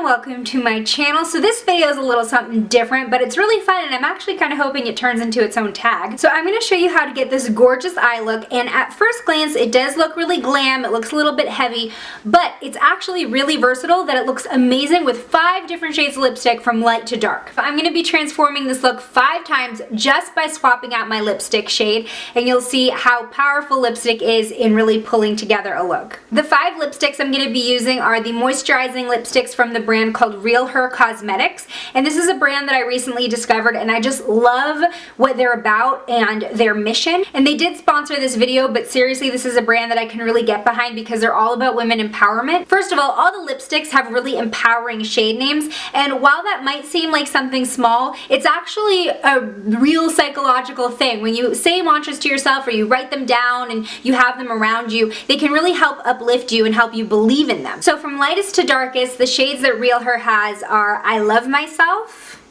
welcome to my channel. So this video is a little something different, but it's really fun and I'm actually kind of hoping it turns into its own tag. So I'm going to show you how to get this gorgeous eye look, and at first glance it does look really glam, it looks a little bit heavy, but it's actually really versatile that it looks amazing with 5 different shades of lipstick from light to dark. I'm going to be transforming this look 5 times just by swapping out my lipstick shade, and you'll see how powerful lipstick is in really pulling together a look. The 5 lipsticks I'm going to be using are the moisturizing lipsticks from the brand called RealHer Cosmetics, and this is a brand that I recently discovered and I just love what they're about and their mission. And they did sponsor this video, but seriously, this is a brand that I can really get behind because they're all about women empowerment. First of all the lipsticks have really empowering shade names, and while that might seem like something small, it's actually a real psychological thing. When you say mantras to yourself or you write them down and you have them around you, they can really help uplift you and help you believe in them. So from lightest to darkest, the shades that RealHer has are I Love Myself,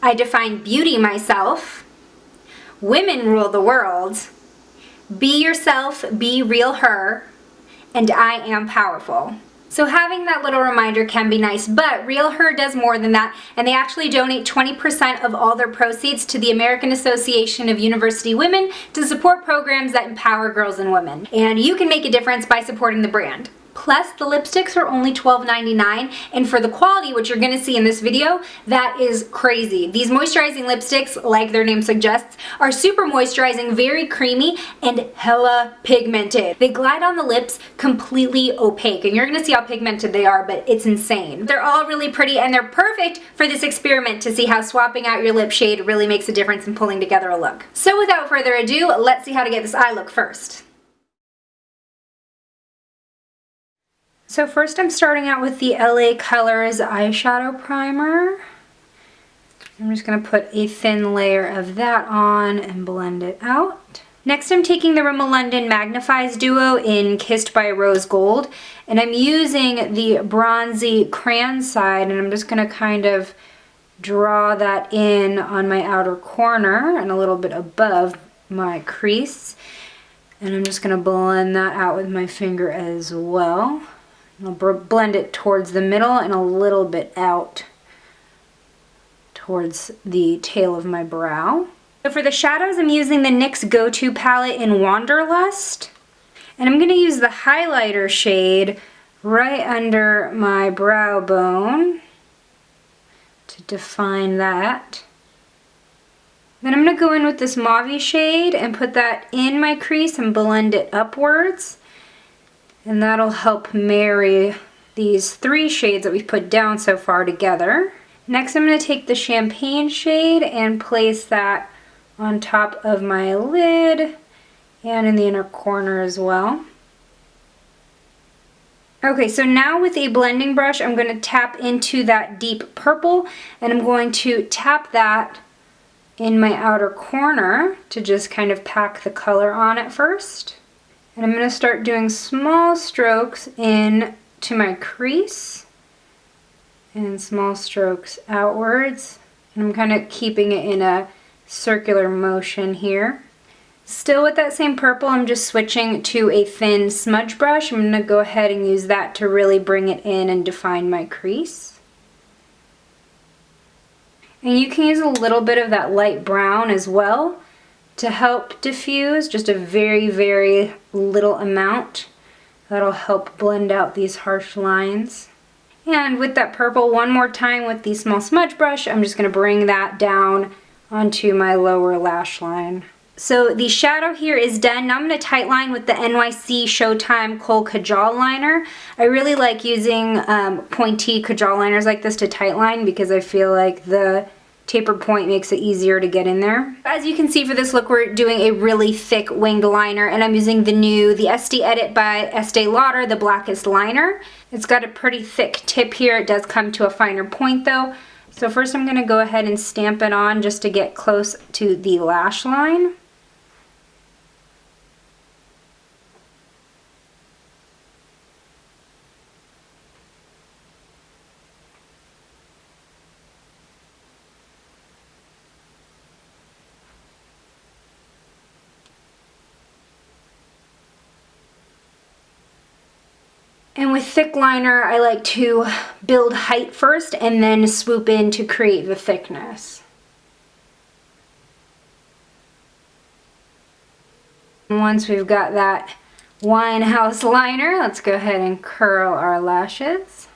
I Define Beauty Myself, Women Rule the World, Be Yourself, Be RealHer, and I Am Powerful. So having that little reminder can be nice, but RealHer does more than that, and they actually donate 20% of all their proceeds to the American Association of University Women to support programs that empower girls and women. And you can make a difference by supporting the brand. Plus, the lipsticks are only $12.99, and for the quality, which you're going to see in this video, that is crazy. These moisturizing lipsticks, like their name suggests, are super moisturizing, very creamy, and hella pigmented. They glide on the lips completely opaque, and you're going to see how pigmented they are, but it's insane. They're all really pretty, and they're perfect for this experiment to see how swapping out your lip shade really makes a difference in pulling together a look. So without further ado, let's see how to get this eye look first. So first I'm starting out with the LA Colors eyeshadow primer. I'm just going to put a thin layer of that on and blend it out. Next I'm taking the Rimmel London Magnifies Duo in Kissed by Rose Gold, and I'm using the bronzy crayon side, and I'm just going to kind of draw that in on my outer corner and a little bit above my crease. And I'm just going to blend that out with my finger as well. I'll blend it towards the middle and a little bit out towards the tail of my brow. So for the shadows, I'm using the NYX Go-To palette in Wanderlust. And I'm going to use the highlighter shade right under my brow bone to define that. Then I'm going to go in with this mauve shade and put that in my crease and blend it upwards. And that'll help marry these 3 shades that we've put down so far together. Next I'm going to take the champagne shade and place that on top of my lid and in the inner corner as well. Okay, so now with a blending brush I'm going to tap into that deep purple, and I'm going to tap that in my outer corner to just kind of pack the color on at first. And I'm going to start doing small strokes in to my crease and small strokes outwards. And I'm kind of keeping it in a circular motion here. Still with that same purple, I'm just switching to a thin smudge brush. I'm going to go ahead and use that to really bring it in and define my crease. And you can use a little bit of that light brown as well to help diffuse, just a very, very little amount. That'll help blend out these harsh lines. And with that purple, one more time with the small smudge brush, I'm just going to bring that down onto my lower lash line. So the shadow here is done. Now I'm going to tightline with the NYC Showtime Kohl Kajal Liner. I really like using pointy kajal liners like this to tightline because I feel like the tapered point makes it easier to get in there. As you can see for this look, we're doing a really thick winged liner, and I'm using the Estee Edit by Estee Lauder, the blackest liner. It's got a pretty thick tip here. It does come to a finer point though. So first I'm going to go ahead and stamp it on just to get close to the lash line. And with thick liner, I like to build height first and then swoop in to create the thickness. And once we've got that Winehouse liner, let's go ahead and curl our lashes.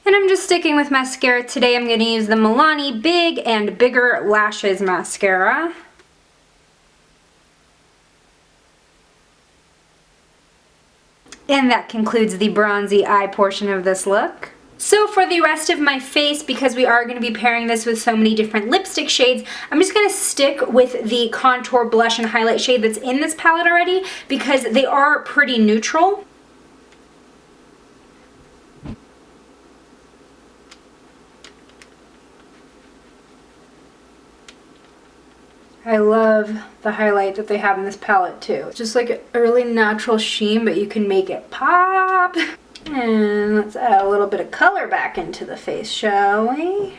And I'm just sticking with mascara today. I'm going to use the Milani Big and Bigger Lashes Mascara. And that concludes the bronzy eye portion of this look. So for the rest of my face, because we are going to be pairing this with so many different lipstick shades, I'm just going to stick with the contour blush and highlight shade that's in this palette already because they are pretty neutral. I love the highlight that they have in this palette too. It's just like a really natural sheen, but you can make it pop. And let's add a little bit of color back into the face, shall we?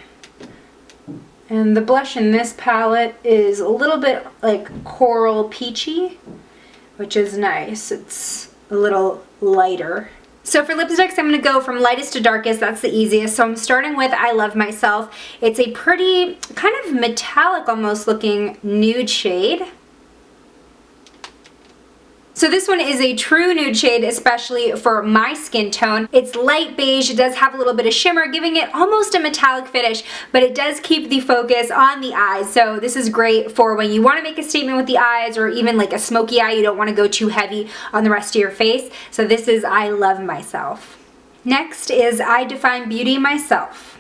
And the blush in this palette is a little bit like coral peachy, which is nice. It's a little lighter. So for lipsticks, I'm going to go from lightest to darkest. That's the easiest. So I'm starting with I Love Myself. It's a pretty kind of metallic almost looking nude shade. So this one is a true nude shade, especially for my skin tone. It's light beige. It does have a little bit of shimmer, giving it almost a metallic finish, but it does keep the focus on the eyes. So this is great for when you want to make a statement with the eyes or even like a smoky eye. You don't want to go too heavy on the rest of your face. So this is I Love Myself. Next is I Define Beauty Myself.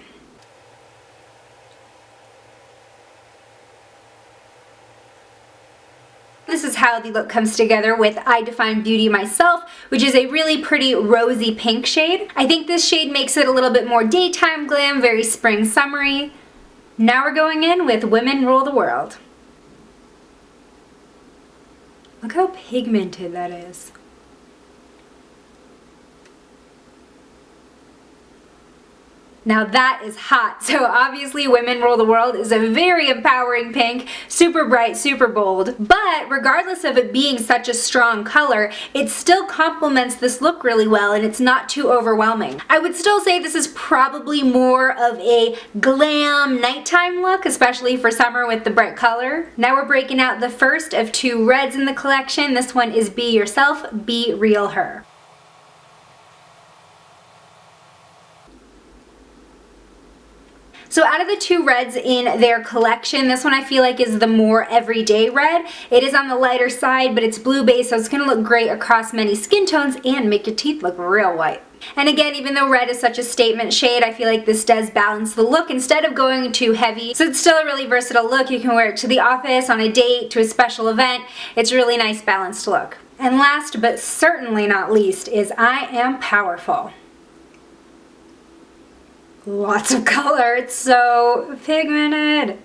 This is how the look comes together with I Define Beauty Myself, which is a really pretty rosy pink shade. I think this shade makes it a little bit more daytime glam, very spring summery. Now we're going in with Women Rule the World. Look how pigmented that is. Now that is hot. So obviously Women Rule the World is a very empowering pink, super bright, super bold. But regardless of it being such a strong color, it still complements this look really well and it's not too overwhelming. I would still say this is probably more of a glam nighttime look, especially for summer with the bright color. Now we're breaking out the first of two reds in the collection. This one is Be Yourself, Be RealHer. So out of the two reds in their collection, this one I feel like is the more everyday red. It is on the lighter side, but it's blue based, so it's going to look great across many skin tones and make your teeth look real white. And again, even though red is such a statement shade, I feel like this does balance the look instead of going too heavy. So it's still a really versatile look. You can wear it to the office, on a date, to a special event. It's a really nice balanced look. And last but certainly not least is I Am Powerful. Lots of color, it's so pigmented.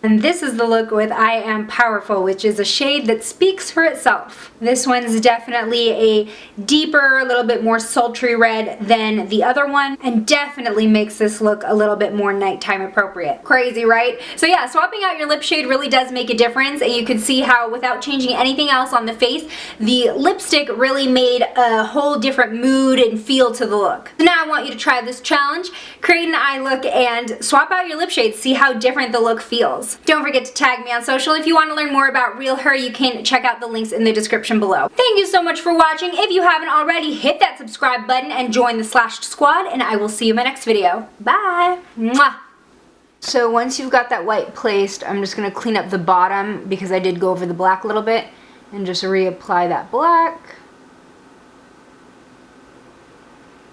And this is the look with I Am Powerful, which is a shade that speaks for itself. This one's definitely a deeper, a little bit more sultry red than the other one, and definitely makes this look a little bit more nighttime appropriate. Crazy, right? So yeah, swapping out your lip shade really does make a difference, and you can see how without changing anything else on the face, the lipstick really made a whole different mood and feel to the look. So now I want you to try this challenge, create an eye look, and swap out your lip shades, see how different the look feels. Don't forget to tag me on social. If you want to learn more about RealHer, you can check out the links in the description below. Thank you so much for watching. If you haven't already, hit that subscribe button and join the Slashed Squad, and I will see you in my next video. Bye! Mwah! So once you've got that white placed, I'm just going to clean up the bottom because I did go over the black a little bit and just reapply that black.